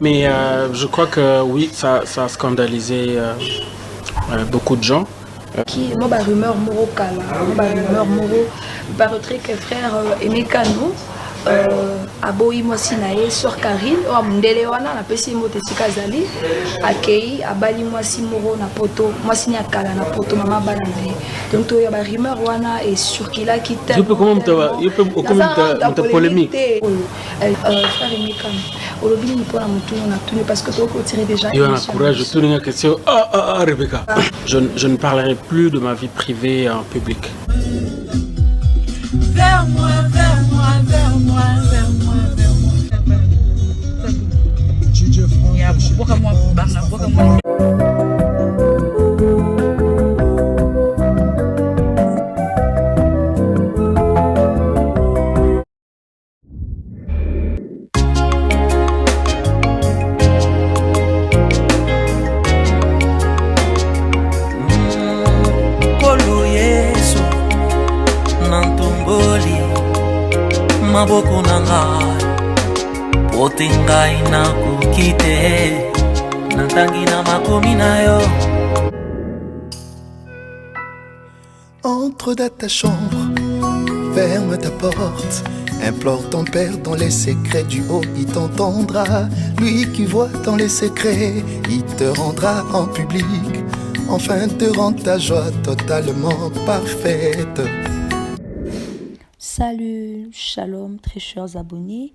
Mais je crois que oui, ça a scandalisé beaucoup de gens. Qui moi rumeur moro kala, moi rumeur moro paraîtrait que frère Emeka no aboyi mwasi na ye sœur Karine o mundele wana na pesi moto tika zali akei abali mwasi moro na poto mwasi ni akala na poto mama bana na ye donc to ya ba rumeur wana et sur kila kita Comment ta polémique frère Emeka olobi ni pona mutu na tuni parce que to ko tirer déjà il y a un courage de tourner une question Rebecca je ne parlerai plus de ma vie privée en public. Vers moi, vers moi, vers moi, vers moi, vers moi. Ya boka moi bana boka moi. Maboko nanga pote ngai nakoki te natangi na makomi na yo. Entre dans ta chambre, ferme ta porte, implore ton père dans les secrets du haut, il t'entendra. Lui qui voit dans les secrets, il te rendra en public, enfin te rendre ta joie totalement parfaite. Salut, shalom, très chers abonnés.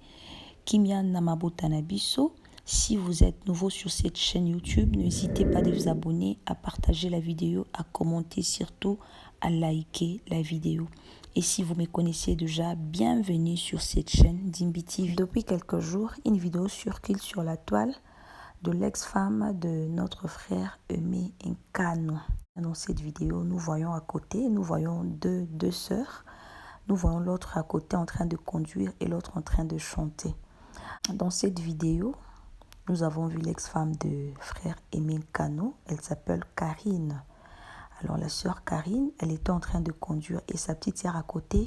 Kimian Namabota Nabiso. Si vous êtes nouveau sur cette chaîne YouTube, n'hésitez pas de vous abonner, à partager la vidéo, à commenter, surtout à liker la vidéo. Et si vous me connaissez déjà, bienvenue sur cette chaîne Dimbi TV. Depuis quelques jours, une vidéo circule sur la toile de l'ex-femme de notre frère Aimé Nkano. Dans cette vidéo, nous voyons à côté, nous voyons deux sœurs. Nous voyons l'autre à côté en train de conduire et l'autre en train de chanter. Dans cette vidéo, nous avons vu l'ex-femme de frère Aimé Nkano. Elle s'appelle Karine. Alors la sœur Karine, elle était en train de conduire et sa petite sœur à côté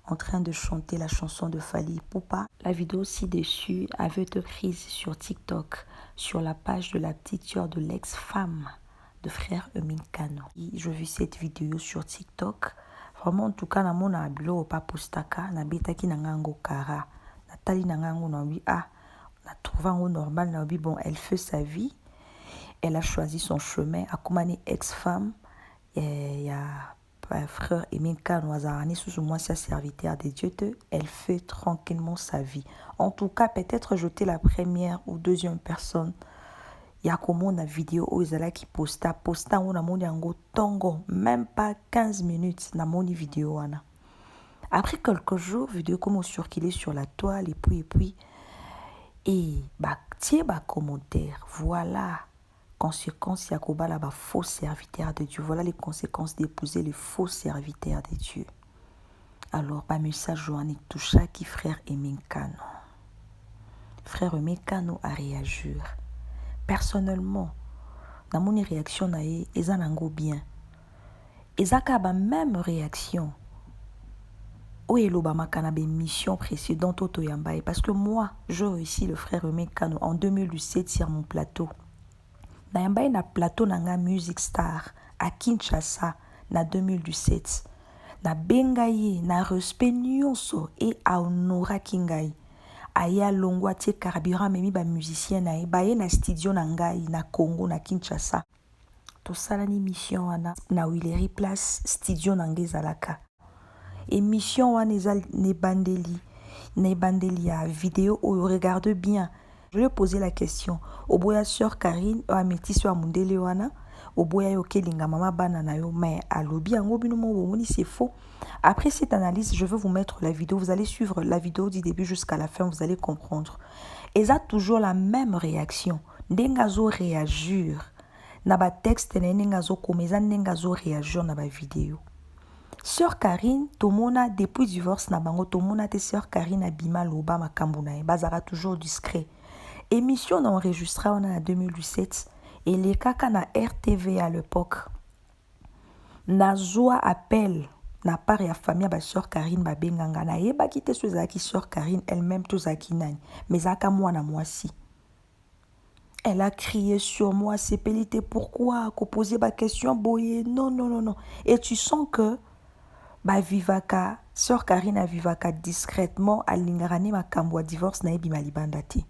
en train de chanter la chanson de Fally Ipupa. La vidéo ci-dessus avait été prise sur TikTok, sur la page de la petite sœur de l'ex-femme de frère Aimé Nkano. Je vis cette vidéo sur TikTok. Vraiment, en tout cas, na mona bilo pa postaka na betaki na ngango kara natali na ngango na wi na trouva ngo normal na wi bon elle fait sa vie, elle a choisi son chemin akomani ex-femme ya frère Aimé Nkano azarani sous moi sa serviteur de Dieu elle fait tranquillement sa vie. En tout cas, peut-être jeter la première ou deuxième personne ya komona vidéo ozala qui posta on a moni yango tongo même pas 15 minutes na moni vidéo wana. Après quelques jours vidéo comme circulé sur la toile et puis et bah tie ba commentaire voilà conséquences ya kobala ba faux serviteur de Dieu, voilà les conséquences d'épouser les faux serviteurs de Dieu. Alors ba message Joanne toucha qui frère Aimé Nkano. Frère Aimé Nkano a réagi. Personnellement, dans mon réaction na ye eza nango bien. Ezaka ba même réaction. O eloba makana be mission précédente auto yambaye parce que moi, je réussis le frère Aimé Nkano en 2017 sur mon plateau. Na yambaye na plateau nanga Music Star à Kinshasa na 2017. Na bengaye na respect nyonso et a honora kingai. Aya longwa tie carburant memi ba musicien na e baye na studio na ngai na Congo na Kinshasa. To salani mission wana na Wileri Place studio na ngezalaka. Émission wana ezal ne bandeli ya vidéo o regarde bien. Je lui ai posé la question. Oboya sœur Karine o ametiso amundele wana oboya yo kelinga mama bana na yo mais alobi yango bino mo bomoni c'est faux. Après cette analyse, je vais vous mettre la vidéo. Vous allez suivre la vidéo du début jusqu'à la fin, vous allez comprendre. Ils ont toujours la même réaction. Nengazo réagir. Naba texte nengazo komeza nengazo réagir na ba vidéo. Sœur Karine, tomona depuis divorce na bango tomona te sœur Karine abima loba makambo na bazara toujours discret. Émission na enregistré en 2017 et les kaka na RTV à l'époque. Nazwa appel na part ya famille ba sœur Karine ba benganga na yeba kite so zaki sœur Karine elle-même to zaki nani mais zaka mwana mwasi Elle a crié sur moi, c'est Pélité, pourquoi qu'on posait ma question, boye, non, non, non, non. Et tu sens que, bah, vivaka, sœur Karine a vivaka discrètement, à l'ingarani ma kambwa divorce na ebi malibandati.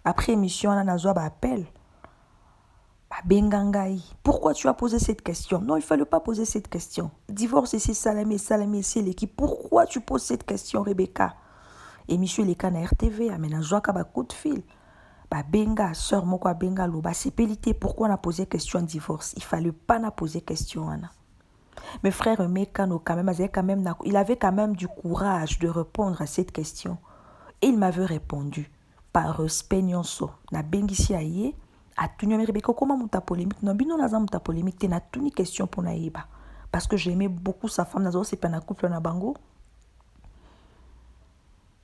Après émission, on a un appel. Bah, bengangai, pourquoi tu as posé cette question? Non, il ne fallait pas poser cette question. Divorce ici, Salamé, c'est l'équipe. Pourquoi tu poses cette question, Rebecca? Émission, les cas na RTV, amène un joie ba coup de fil. Bah, benga, sœur moko benga loba, c'est Pélité, pourquoi on a posé question divorce? Il fallait pas na poser question, Anna. Mes frères Mekano, quand même, il avait quand même du courage de répondre à cette question. Et il m'avait répondu par respect nyonso. Na bengisi aye, a tuni Rebecca, comment muta polémique? Non, bino naza muta polémique, na tuni question pour naïba. Parce que j'aimais beaucoup sa femme, nazo c'est pas na couple na bango.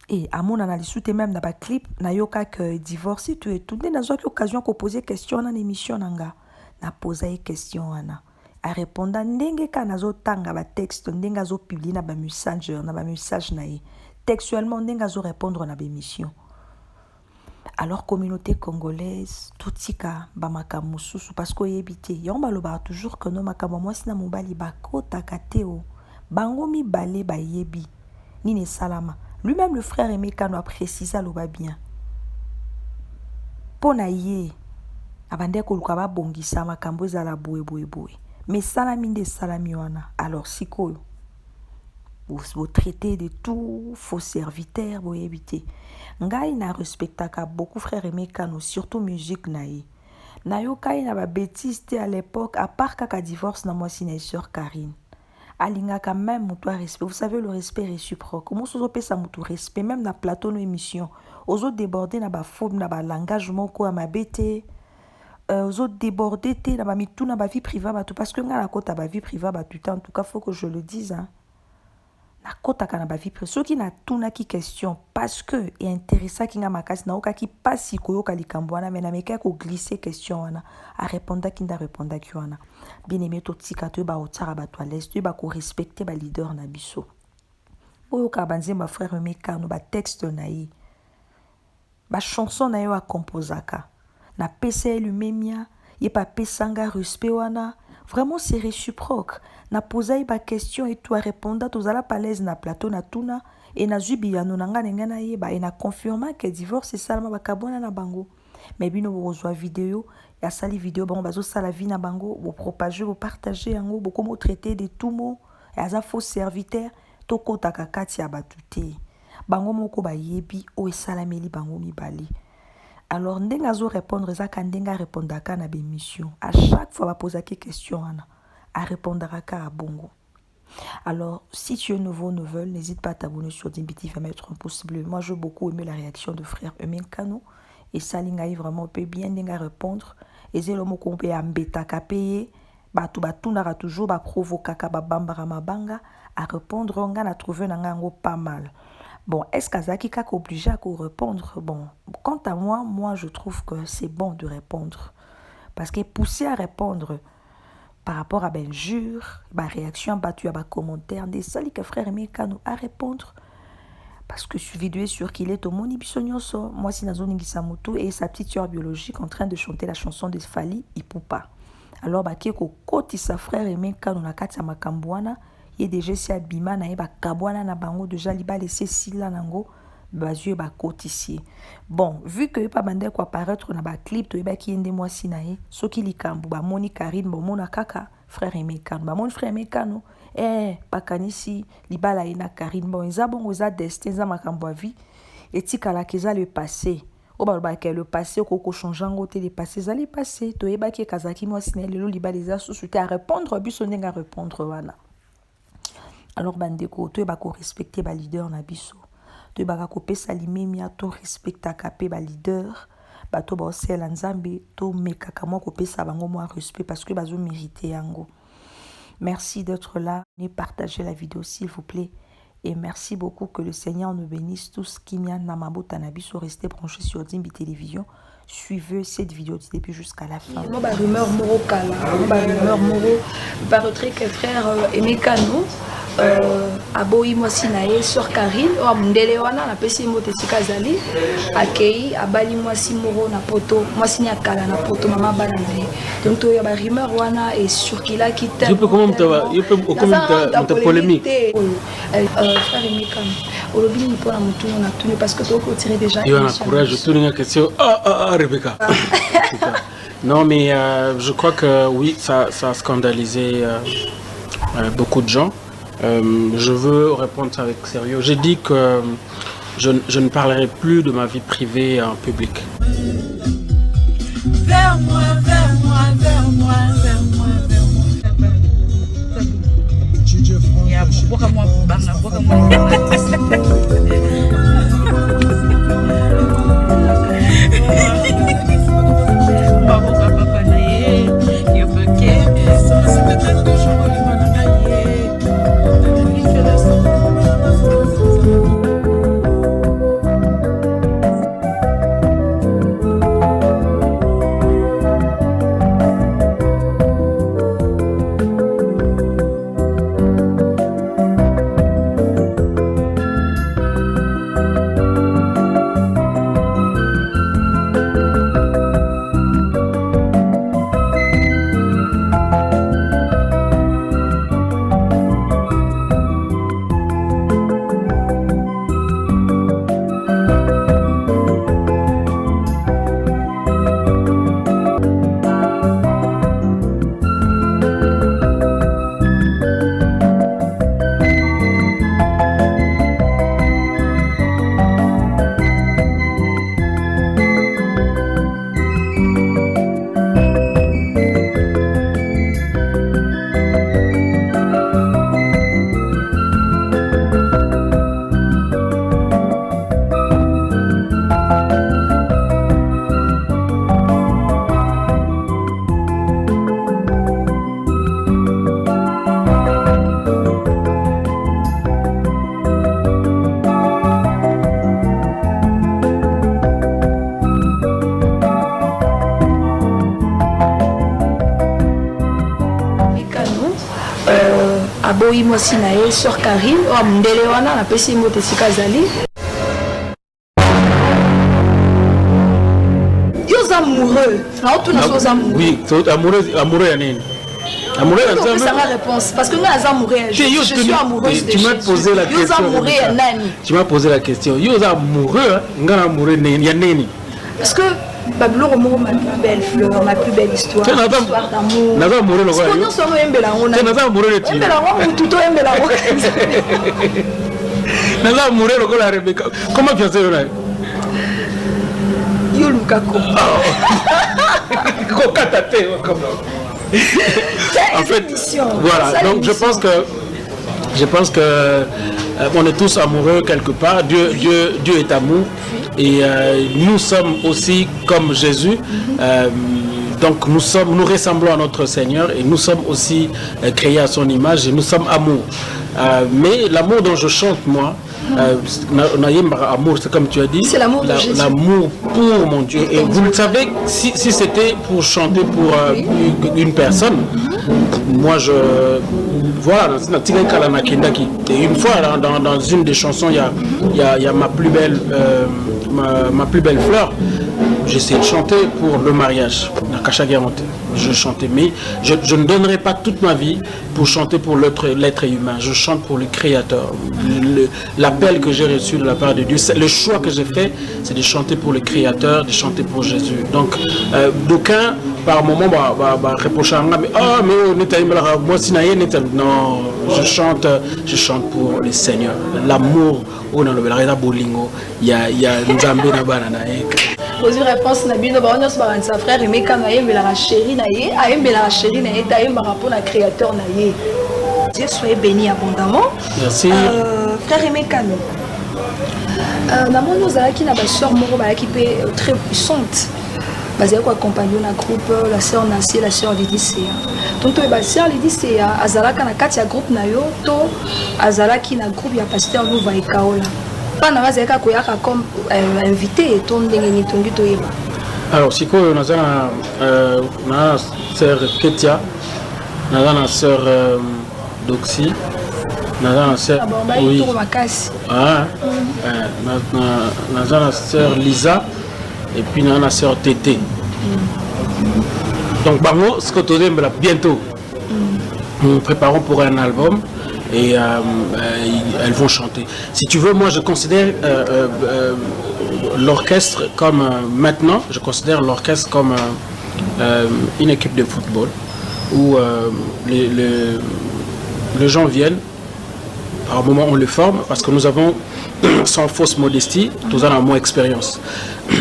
Et à mon analyse, même dans le clip, na yoka que divorce et tout. N'a pas l'occasion de poser question dans l'émission nanga. Na poser question ana. A répondre ndenge ka nazo tanga ba texte ndenge azo publier na ba messenger na ba message na ye. Textuellement ndenge azo répondre na ba émission. Alors communauté congolaise tout tika ba makambo susu parce que yebité yomba loba toujours que no makambo moi sina mobali ba kota kateo. Bango mi balé ba yebi. Nine salama. Lui-même, le frère Emekano a précisé l'oba bien. Ponaye, abande kolukaba bongisa makambo ezala boue. Mais salaminde salamiwana. Alors sikoyo, vous traitez de tout faux serviteurs, vous évitez. Ngai na respectaka beaucoup frère Emekano, surtout musique naïe. Nayoka na ba bêtise à l'époque, à part kaka divorce na moi sina sœur Karine. Alinga quand même mutu respect. Vous savez le respect réciproque. Comment se opé ça mutu respect même na plateau no émission. Aux autres déborder na ba faute na ba langage moko à ma bête. Aux autres déborder té na ba mitou na ba vie privée ba tout parce que nga na kota ba vie privée ba tout en tout cas faut que je le dise hein. Na kota kana ba vie privée. Ceux qui na tout na qui question parce que est intéressant qui nga makasi na oka qui passe koyo kalikambwana mais na meka ko glisser question wana a répondre qui nda répondre qui wana. Bien aimé to tika to ba otara ba to à l'aise to ba ko respecter ba leader na biso. Oyo ka banze ma frère meka no ba texte na yi. Ba chanson na yo a composaka. Na PC lumemia, y pa pesanga respect wana. Vraiment c'est réciproque. Na posa ba question et toi répondre tous à la palaise na plateau na tuna et na zubi ya nonanga ngana yeba et na confirma que divorce c'est salama ba kabona na bango. Mais bino reçoit vidéo, ya sali vidéo bon bazo sala vie na bango, vous propager, vous partager yango, beaucoup mo traiter de tout mot, ya za faux serviteur, to kota kakati ya batute. Bango moko ba yebi o salameli bango mibali. Alors ndenga zo répondre za kandenga répondre ka na bémission. À chaque fois va poser des questions à répondre à bongo. Alors, si tu es nouveau, nouvelle, n'hésite pas à t'abonner sur Dimbiti, à mettre un pouce bleu. Moi, j'ai beaucoup aimé la réaction de frère Emekano. Et ça, l'ingaï vraiment peut bien répondre. Et c'est le mot qu'on peut embêter à payer. Batu n'aura toujours provoquer à bambara mabanga à répondre. On a trouvé pas mal. Bon, est-ce qu'Azaki est obligé à répondre? Bon, quant à moi, je trouve que c'est bon de répondre. Parce que pousser à répondre par rapport à benjure, ma réaction battue à ma commentaire, des sali que frère Emekano à répondre. Parce que je suis vidéo sur qu'il est au moni bisognoso. Moi, si Nazo Ningisamoto et sa petite sœur biologique en train de chanter la chanson de Fali Ipupa. Alors, Bakeko Koti, sa frère Emekano na kati ya makambwana, y déjà si abima na eba kabwana na bango déjà liba laissé sila nango. Bazue ba ici. Bon, vu que pas bandé quoi apparaître na ba clip to eba ki ende moi sinae, soki likambu ba moni Karine bo mona kaka frère Emekano. Ba mon frère Emekano pakanisi libala ina Karine bon za bongo za destin za makambo vie etika la keza le passé. O ba ke le passé ko changer ngo te le passé za le passé to eba ki kazaki moi sinae lelo libala za susu te à répondre biso ndenga répondre wana. Alors bandeko to eba ko respecter ba leader na biso. To baka kopé salimemia to respecta kapé ba leader ba to ba osela nzambe to mekaka mo kopé sa bango mo respect parce que bazo mériter yango. Merci d'être là, et partagez la vidéo s'il vous plaît et merci beaucoup, que le Seigneur nous bénisse tous. Kimia Namabo Tanabiso, restez branchés sur Dimbi Télévision. Suivez cette vidéo du début jusqu'à la fin. Moi, rumeur moro kala, rumeur moro, retrait que frère Emekano. aboyi mwasi na ye sœur Karine o mundele wana na pesi mote sikazali akei abali mwasi moro na poto mwasi ni akala na poto mama bana na ye donc to ya ba rumeur wana et circula qui t'a je peux comment te polémique frère Emeka olobi ni pona mutu na tuni parce que to ko tirer déjà il y a un courage tourner une question Rebecca non mais je crois que oui ça a scandalisé beaucoup de gens. Je veux répondre ça avec sérieux. J'ai dit que je ne parlerai plus de ma vie privée en public. Vers moi, vers moi, vers moi, vers moi, vers moi. Il y a beaucoup moins aboyi mwasi na ye sœur Karine o mundele wana na pesi mote sikazali yo amoureux na otuna so amoureux oui amoureux ya nini amoureux ya ça ma réponse parce que nous amoureux je suis amoureuse de tu m'as posé la question amoureux ya nani tu m'as posé la question yo amoureux ngana amoureux ya nini parce que Babylon Romo, ma plus belle fleur, ma plus belle histoire d'amour. Naza amoureux le quoi? Nous sommes embellango. Naza amoureux le tu. Embellango tout embellango. Naza amoureux le quoi la Rebecca? Comment tu as fait là? Yo Lukako. Coca tate comme. En fait, voilà. Donc je pense que on est tous amoureux quelque part. Dieu est amour. Et nous sommes aussi comme Jésus, donc nous ressemblons à notre Seigneur et nous sommes aussi créés à son image et nous sommes amour. Mais l'amour dont je chante moi, amour, c'est comme tu as dit, c'est l'amour de Jésus. L'amour pour mon Dieu. Et vous le savez, si c'était pour chanter pour une personne, moi voilà, et une fois dans une des chansons, il y a ma plus belle fleur. J'essaie de chanter pour le mariage. Je chantais, mais je ne donnerai pas toute ma vie pour chanter pour l'être humain. Je chante pour le Créateur. L'appel que j'ai reçu de la part de Dieu, le choix que j'ai fait, c'est de chanter pour le Créateur, de chanter pour Jésus. Donc, d'aucuns, par moment, reprochent non, je chante pour le Seigneur. L'amour, il y a Nzambe na banana. Posez réponse na bino ba nyos ba sa frère Emeka na yembe la chérie na ye ayembe la chérie na ye ta yemba rapport na créateur na ye. Dieu soit béni abondamment. Merci. Frère Emeka na mono zalaki na ba sœur moko ba qui très puissante. Basé quoi accompagner na groupe la sœur Nancy la sœur Lidicea. Donc to ba sœur Lidicea azalaka na kati ya groupe na yo to azalaki na groupe ya pasteur Louva Ekaola. Comme invité alors si on a sœur Ketia, on a sœur Doxy, Naza sœur. Ah bon, bah oui. il tourne ma casse. Ah. Naza sœur Lisa et puis naza sœur Tété. Donc bango ce que tu aimes bientôt. Nous préparons pour un album et elles vont chanter. Si tu veux, moi je considère l'orchestre comme maintenant, je considère l'orchestre comme une équipe de football où les gens viennent, par un moment on les forme parce que nous avons, sans fausse modestie, tous en moins expérience.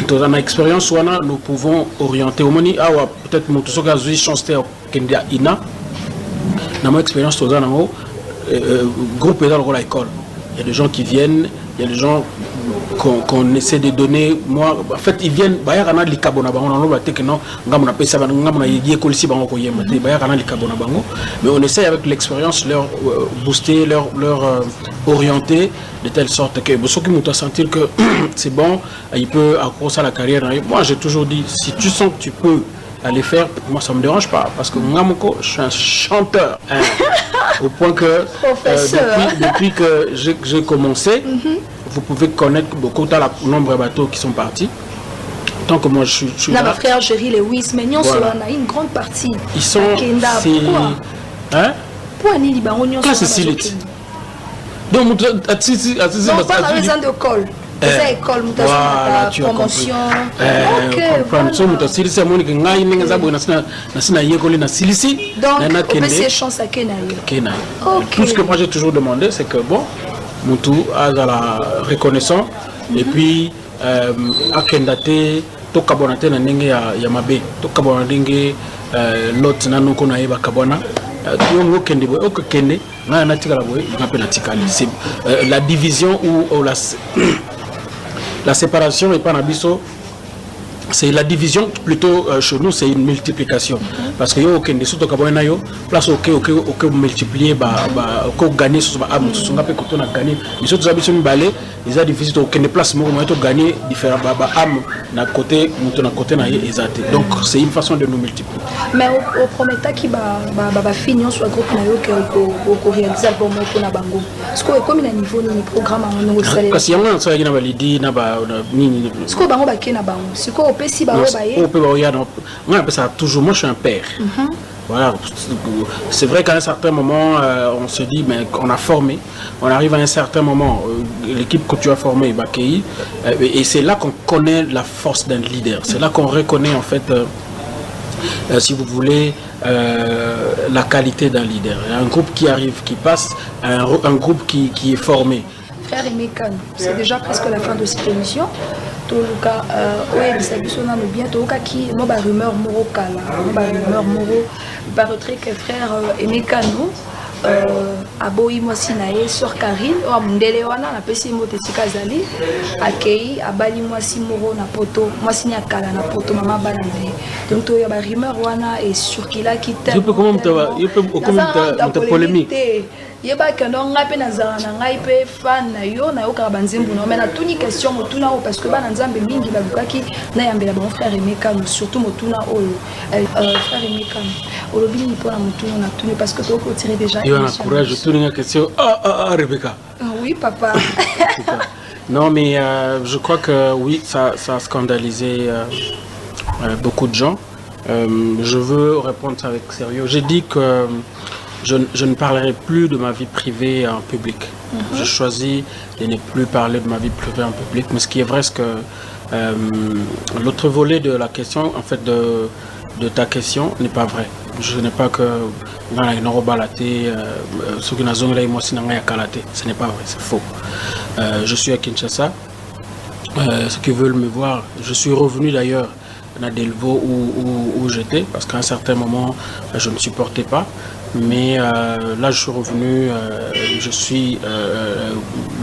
Tous en expérience, nous pouvons orienter. Au moment peut-être que nous avons eu chance de ina. Dans mon expérience, tous en groupe est dans l'école. Il y a des gens qui viennent, il y a des gens qu'on essaie de donner. Moi, en fait, ils viennent. Mais on essaie avec l'expérience leur booster, leur orienter de telle sorte que ceux qui m'ont sentir que c'est bon, il peut accrocher à la carrière. Moi, j'ai toujours dit, si tu sens que tu peux aller faire, moi ça me dérange pas parce que je suis un chanteur hein, au point que depuis que j'ai commencé, vous pouvez connaître beaucoup de nombre de bateaux qui sont partis. Tant que moi je suis là. Ma frère Géry Lewis, mais nous on a une grande partie. Ils sont c'est Silite. Donc pas besoin de col. École, voilà, tu as promotion. Donc, on peut ses chances à Kenaï. Tout ce que moi j'ai toujours demandé, c'est que bon, Moutou a la reconnaissance et puis à Kendate, to kabonate na ndenge ya mabe, to kabonate l'autre na nuko na eba kabona. C'est la division ou la séparation et pas nabiso. C'est la division plutôt chez nous, c'est une multiplication. Parce que yo okende surtout kabona yo place ok multiplier ko gagner sur ba am sur ngape ko na gagner. Mais surtout zabiso mbalé, ils a difficile okende place mo to gagner différent ba am na côté muto na côté na ezate. Donc c'est une façon de nous multiplier. Mais au premier temps qui ba finir sur groupe na yo ko réaliser album ko na bango. Est-ce que comme na niveau ni programme en salaire. Parce que yanga so yaki na balidi na ba nini. Est-ce que bango ba ke na bango. C'est quoi si bah toujours, moi je suis un père. Voilà. C'est vrai qu'à un certain moment, on se dit, mais on a formé, on arrive à un certain moment, l'équipe que tu as formée, et c'est là qu'on connaît la force d'un leader. C'est là qu'on reconnaît en fait, si vous voulez, la qualité d'un leader. Il y a un groupe qui arrive, qui passe, un groupe qui est formé. Frère Emekan, c'est déjà presque la fin de cette émission. Tout le cas, oui, ça nous bien. Tout le cas, qui moi bah rumeur moro kala, moi rumeur moro, bah retrait que frère Emekano, aboyi moi sinae sur Karine, ou amundele wana na pesi mote sikazali, akei abali moi si moro na poto, moi sinya kala na poto mama banane. Donc tout y a bah rumeur wana et sur qui là qui t'aime. Je peux comment te polémique. Yeba que non ngape na zara na ngai pe fan na yo na yoka banzembu no mais na tuni question motuna o parce que ba nzambe mingi ba lukaki na yambela bon frère Emekano surtout motuna o frère Emekano o lobi ni pona motuna na tuni parce que to ko tirer déjà il y a un courage tuni une question Rebecca. Oui papa. Non mais je crois que oui ça a scandalisé beaucoup de gens. Je veux répondre ça avec sérieux. J'ai dit que je ne parlerai plus de ma vie privée en public. Je choisis de ne plus parler de ma vie privée en public. Mais ce qui est vrai, c'est que l'autre volet de la question, en fait, de ta question, n'est pas vrai. Je n'ai pas que ce n'est pas vrai, c'est faux. Je suis à Kinshasa. Ceux qui veulent me voir, je suis revenu d'ailleurs à Delvaux où j'étais, parce qu'à un certain moment, je ne supportais pas. Mais là, je suis revenu, je suis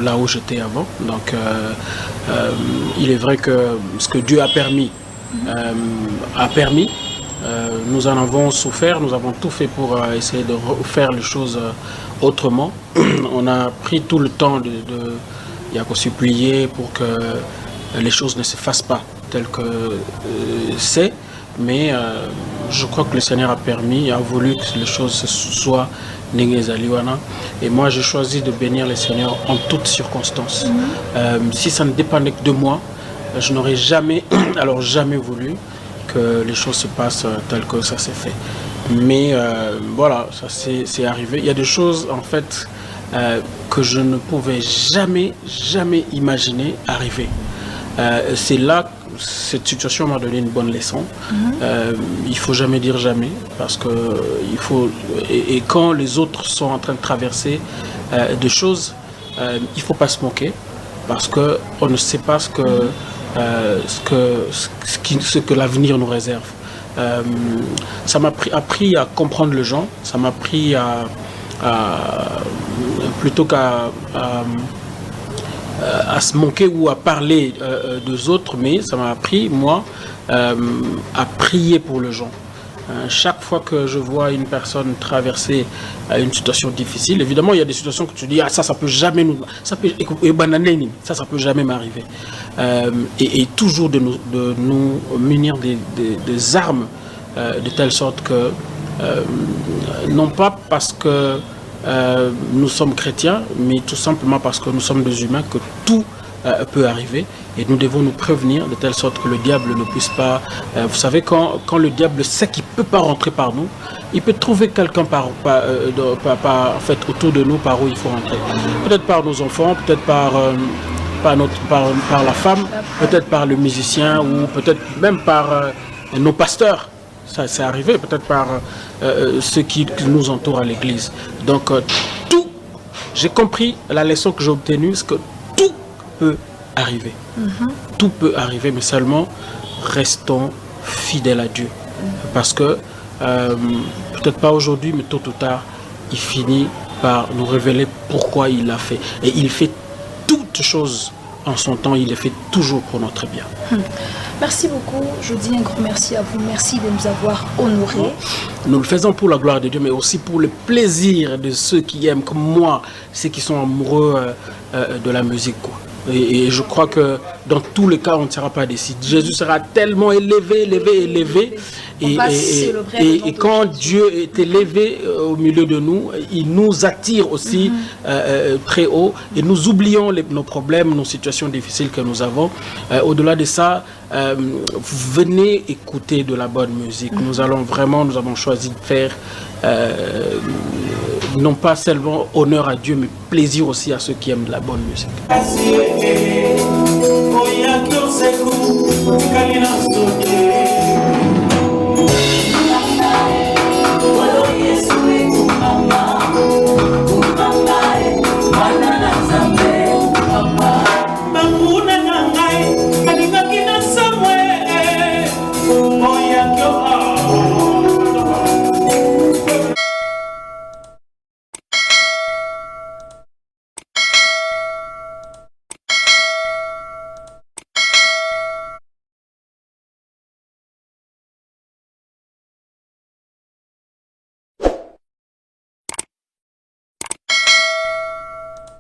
là où j'étais avant. Donc, il est vrai que ce que Dieu a permis, nous en avons souffert, nous avons tout fait pour essayer de faire les choses autrement. On a pris tout le temps il y a qu'à supplier pour que les choses ne se fassent pas telles que c'est. Mais je crois que le Seigneur a permis, a voulu que les choses soient Nengezaliwana. Et moi, j'ai choisi de bénir le Seigneur en toutes circonstances. Si ça ne dépendait que de moi, je n'aurais jamais, alors jamais voulu que les choses se passent telles que ça s'est fait. Mais voilà, ça c'est arrivé. Il y a des choses, en fait, que je ne pouvais jamais imaginer arriver. C'est là, cette situation m'a donné une bonne leçon. Il faut jamais dire jamais, parce que il faut. Et quand les autres sont en train de traverser des choses, il faut pas se moquer, parce que on ne sait pas ce que l'avenir nous réserve. Ça m'a appris à comprendre les gens. Ça m'a appris plutôt qu'à se moquer ou à parler des autres, mais ça m'a appris, moi, à prier pour les gens. Chaque fois que je vois une personne traverser une situation difficile, évidemment, il y a des situations que tu dis, ah, ça peut jamais nous... ça peut jamais m'arriver. Et toujours de nous munir des armes, de telle sorte que, non pas parce que nous sommes chrétiens, mais tout simplement parce que nous sommes des humains, que tout peut arriver, et nous devons nous prévenir de telle sorte que le diable ne puisse pas... vous savez, quand le diable sait qu'il ne peut pas rentrer par nous, il peut trouver quelqu'un en fait, autour de nous par où il faut rentrer. Peut-être par nos enfants, peut-être par la femme, peut-être par le musicien, ou peut-être même par nos pasteurs. Ça c'est arrivé, peut-être par ceux qui nous entourent à l'église. Donc tout, j'ai compris, la leçon que j'ai obtenue, c'est que tout peut arriver. Tout peut arriver, mais seulement restons fidèles à Dieu. Parce que, peut-être pas aujourd'hui, mais tôt ou tard, il finit par nous révéler pourquoi il l'a fait. Et il fait toutes choses en son temps, il les fait toujours pour notre bien. Merci beaucoup, je dis un grand merci à vous, merci de nous avoir honorés. Nous le faisons pour la gloire de Dieu, mais aussi pour le plaisir de ceux qui aiment, comme moi, ceux qui sont amoureux de la musique, quoi. Et je crois que dans tous les cas, on ne sera pas déçu. Jésus sera tellement élevé. Et quand Dieu est élevé au milieu de nous, il nous attire aussi très haut. Et nous oublions nos problèmes, nos situations difficiles que nous avons. Au-delà de ça, venez écouter de la bonne musique. Nous avons choisi de faire non pas seulement honneur à Dieu, mais plaisir aussi à ceux qui aiment de la bonne musique.